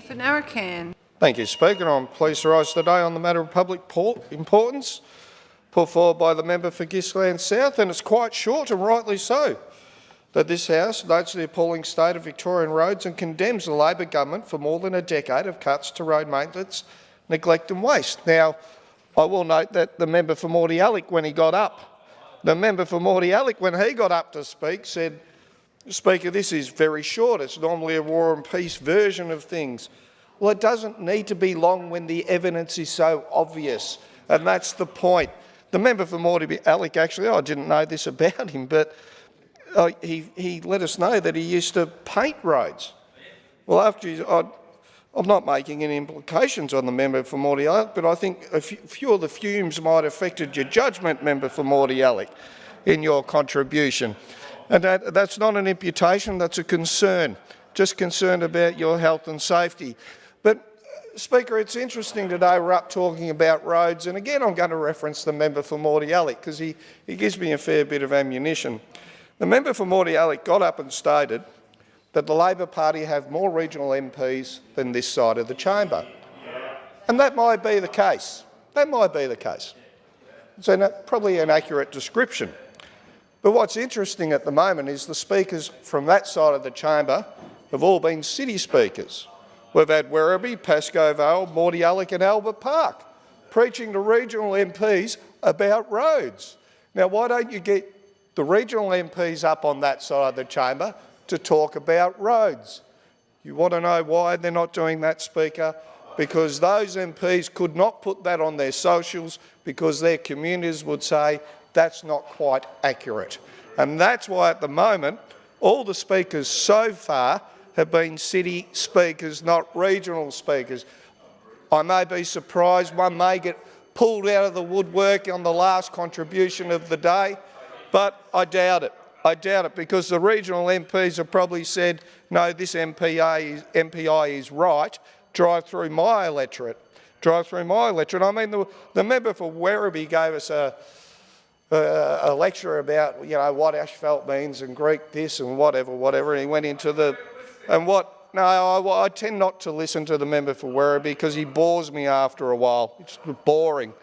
for Narrabeen. Thank you, Speaker. I'm pleased to rise today on the matter of public importance put forward by the member for Gippsland South, and it's quite short, and rightly so, that this House notes the appalling state of Victorian roads and condemns the Labor government for more than a decade of cuts to road maintenance, neglect and waste. Now, I will note that the member for Mordialloc, when he got up, to speak, said, Speaker, this is very short. It's normally a War and Peace version of things. Well, it doesn't need to be long when the evidence is so obvious, and that's the point. The member for Mordialloc, actually, I didn't know this about him, but he let us know that he used to paint roads. Well, I'm not making any implications on the member for Mordialloc, but I think a few of the fumes might have affected your judgment, member for Mordialloc, in your contribution. And that's not an imputation, that's a concern, just concerned about your health and safety. But, Speaker, it's interesting today we're up talking about roads, and again I'm going to reference the member for Mordialloc because he gives me a fair bit of ammunition. The member for Mordialloc got up and stated that the Labor Party have more regional MPs than this side of the chamber. And that might be the case. That might be the case. It's probably an accurate description. But what's interesting at the moment is the speakers from that side of the chamber have all been city speakers. We've had Werribee, Pascoe Vale, Mordialloc and Albert Park preaching to regional MPs about roads. Now, why don't you get the regional MPs up on that side of the chamber to talk about roads? You want to know why they're not doing that, Speaker? Because those MPs could not put that on their socials because their communities would say that's not quite accurate. And that's why at the moment all the speakers so far have been city speakers, not regional speakers. I may be surprised, one may get pulled out of the woodwork on the last contribution of the day, but I doubt it. I doubt it because the regional MPs have probably said, no, this MPI is right, drive through my electorate. Drive through my electorate. I mean, the member for Werribee gave us a lecture about, you know, what asphalt means and Greek this and whatever, and he went into the... And what... No, I tend not to listen to the member for Werribee because he bores me after a while. It's boring.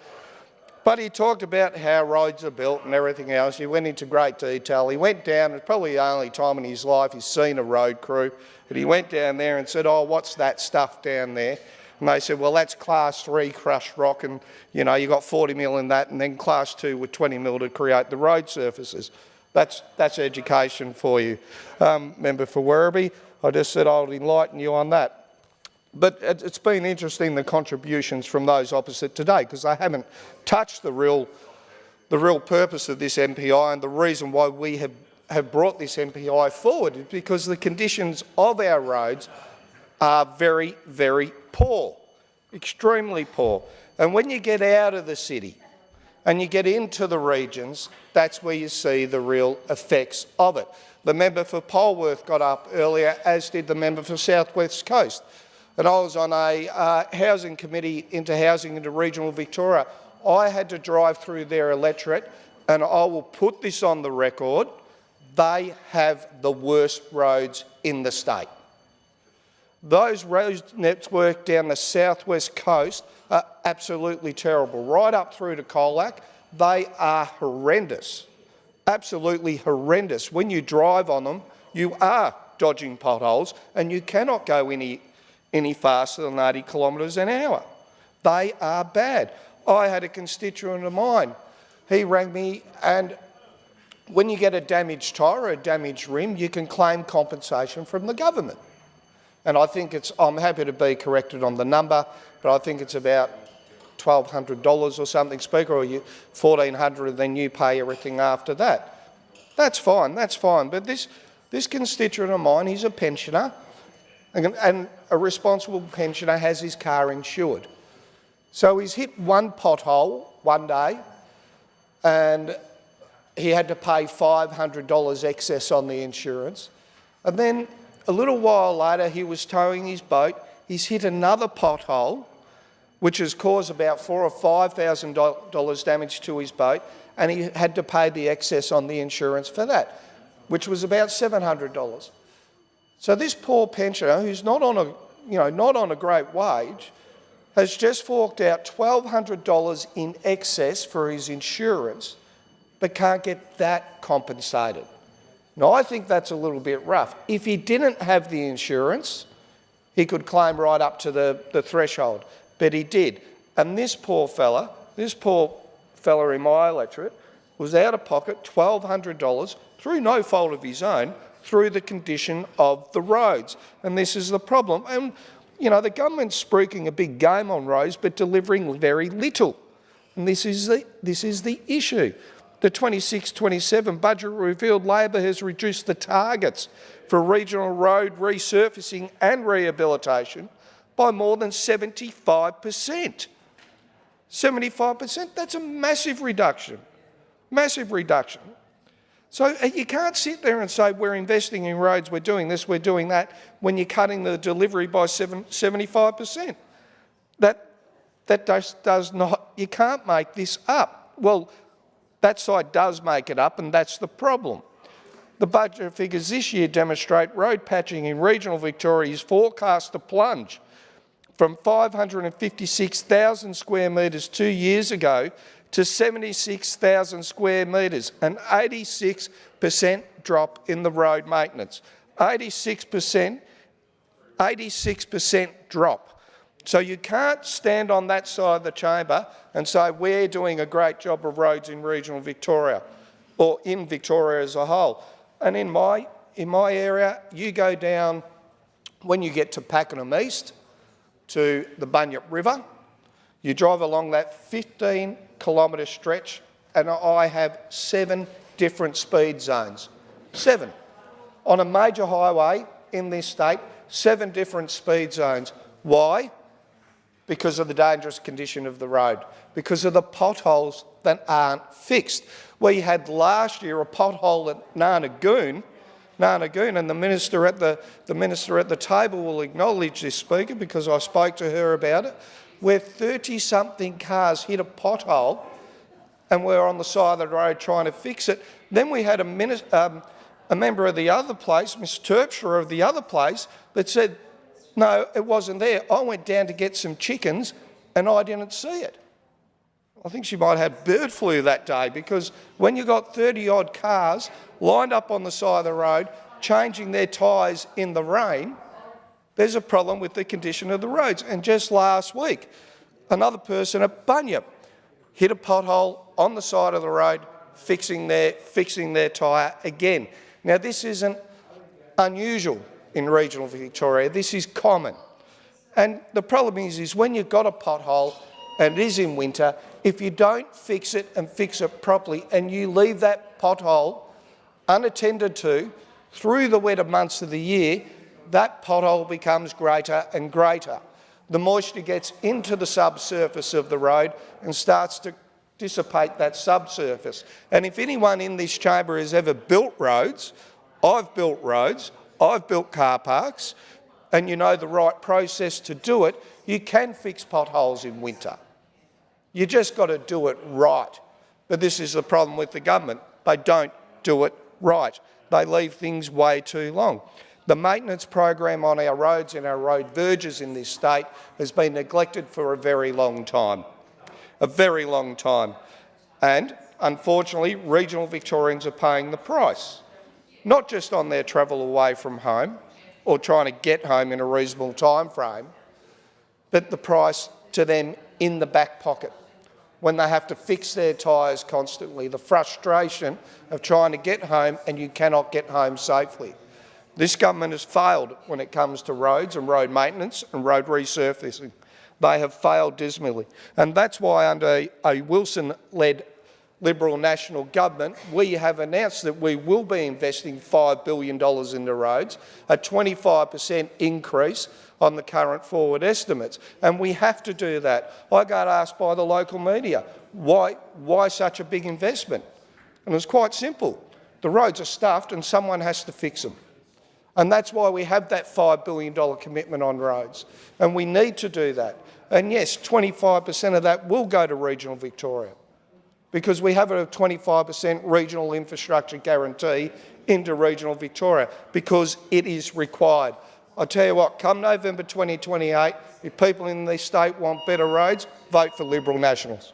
But he talked about how roads are built and everything else. He went into great detail. He went down, it's probably the only time in his life he's seen a road crew, and he went down there and said, oh, what's that stuff down there? And they said, well, that's class 3 crushed rock and, you know, you got 40 mil in that and then class 2 with 20 mil to create the road surfaces. That's education for you. Member for Werribee, I just said I would enlighten you on that. But it's been interesting, the contributions from those opposite today, because they haven't touched the real purpose of this MPI, and the reason why we have brought this MPI forward is because the conditions of our roads are very, very poor, extremely poor. And when you get out of the city and you get into the regions, that's where you see the real effects of it. The member for Polwarth got up earlier, as did the member for South West Coast. And I was on a housing committee into housing into regional Victoria. I had to drive through their electorate, and I will put this on the record, they have the worst roads in the state. Those road networks down the southwest coast are absolutely terrible. Right up through to Colac, they are horrendous, absolutely horrendous. When you drive on them, you are dodging potholes and you cannot go any faster than 80 kilometres an hour. They are bad. I had a constituent of mine. He rang me, and when you get a damaged tyre or a damaged rim, you can claim compensation from the government. And I think I'm happy to be corrected on the number, but I think it's about $1,200 or something, Speaker, or $1,400, and then you pay everything after that. That's fine, that's fine. But this constituent of mine, he's a pensioner, and a responsible pensioner has his car insured. So he's hit one pothole one day, and he had to pay $500 excess on the insurance. And then a little while later, he was towing his boat. He's hit another pothole, which has caused about $4,000 or $5,000 damage to his boat, and he had to pay the excess on the insurance for that, which was about $700. So this poor pensioner, who's not on not on a great wage, has just forked out $1,200 in excess for his insurance, but can't get that compensated. Now, I think that's a little bit rough. If he didn't have the insurance, he could claim right up to the threshold, but he did. And this poor fella in my electorate was out of pocket $1,200 through no fault of his own, through the condition of the roads. And this is the problem. And, the government's spruiking a big game on roads, but delivering very little. And this is the issue. The 26-27 budget revealed Labor has reduced the targets for regional road resurfacing and rehabilitation by more than 75%. 75%, that's a massive reduction. Massive reduction. So you can't sit there and say we're investing in roads, we're doing this, we're doing that, when you're cutting the delivery by 75%. That does not, you can't make this up. Well, that side does make it up, and that's the problem. The budget figures this year demonstrate road patching in regional Victoria is forecast to plunge from 556,000 square metres 2 years ago to 76,000 square metres, an 86% drop in the road maintenance. 86% drop. So you can't stand on that side of the chamber and say we're doing a great job of roads in regional Victoria or in Victoria as a whole. And in my area, you go down, when you get to Pakenham East, to the Bunyip River, you drive along that 15-kilometre stretch, and I have 7 different speed zones. 7. On a major highway in this state, 7 different speed zones. Why? Because of the dangerous condition of the road, because of the potholes that aren't fixed. We had last year a pothole at Nanagoon, and the minister at the table will acknowledge this, Speaker, because I spoke to her about it, where 30-something cars hit a pothole and we're on the side of the road trying to fix it. Then we had a member of the other place, Ms Terpstra of the other place, that said, no, it wasn't there. I went down to get some chickens and I didn't see it. I think she might have bird flu that day, because when you've got 30-odd cars lined up on the side of the road, changing their tyres in the rain, there's a problem with the condition of the roads. And just last week, another person at Bunyip hit a pothole on the side of the road, fixing their tyre again. Now, this isn't unusual in regional Victoria. This is common. And the problem is when you've got a pothole and it is in winter, if you don't fix it and fix it properly and you leave that pothole unattended to through the wetter months of the year, that pothole becomes greater and greater. The moisture gets into the subsurface of the road and starts to dissipate that subsurface. And if anyone in this chamber has ever built roads, I've built car parks, and you know the right process to do it, you can fix potholes in winter. You just got to do it right. But this is the problem with the government. They don't do it right. They leave things way too long. The maintenance program on our roads and our road verges in this state has been neglected for a very long time. A very long time. And unfortunately, regional Victorians are paying the price. Not just on their travel away from home or trying to get home in a reasonable time frame, but the price to them in the back pocket when they have to fix their tyres constantly, the frustration of trying to get home and you cannot get home safely. This government has failed when it comes to roads and road maintenance and road resurfacing. They have failed dismally. And that's why under a Wilson-led Liberal National Government, we have announced that we will be investing $5 billion into roads, a 25% increase on the current forward estimates. And we have to do that. I got asked by the local media, why such a big investment? And it was quite simple. The roads are stuffed and someone has to fix them. And that's why we have that $5 billion commitment on roads. And we need to do that. And yes, 25% of that will go to regional Victoria, because we have a 25% regional infrastructure guarantee into regional Victoria, because it is required. I tell you what, come November 2028, if people in this state want better roads, vote for Liberal Nationals.